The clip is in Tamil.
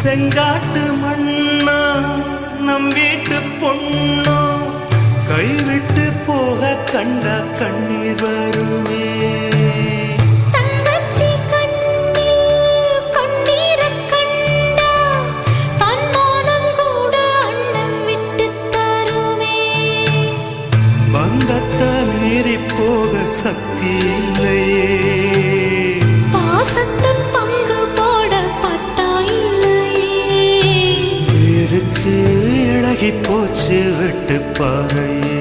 செங்காட்டு மண்ணா நம் வீட்டு பொண்ணோ கைவிட்டு போக கண்ட கண்ணீர் வருவே. தங்கச்சி கண்ணில் கண்ணீரை கண்டா தன்மானம் கூட அண்ணன் விட்டு தருவே. பந்தத்தை மீறி போக சக்தி இல்லையே, பாசத்தை பங்கு போட பட்டா இல்லையே. இருக்கு இழகி போச்சு விட்டு பாறையே.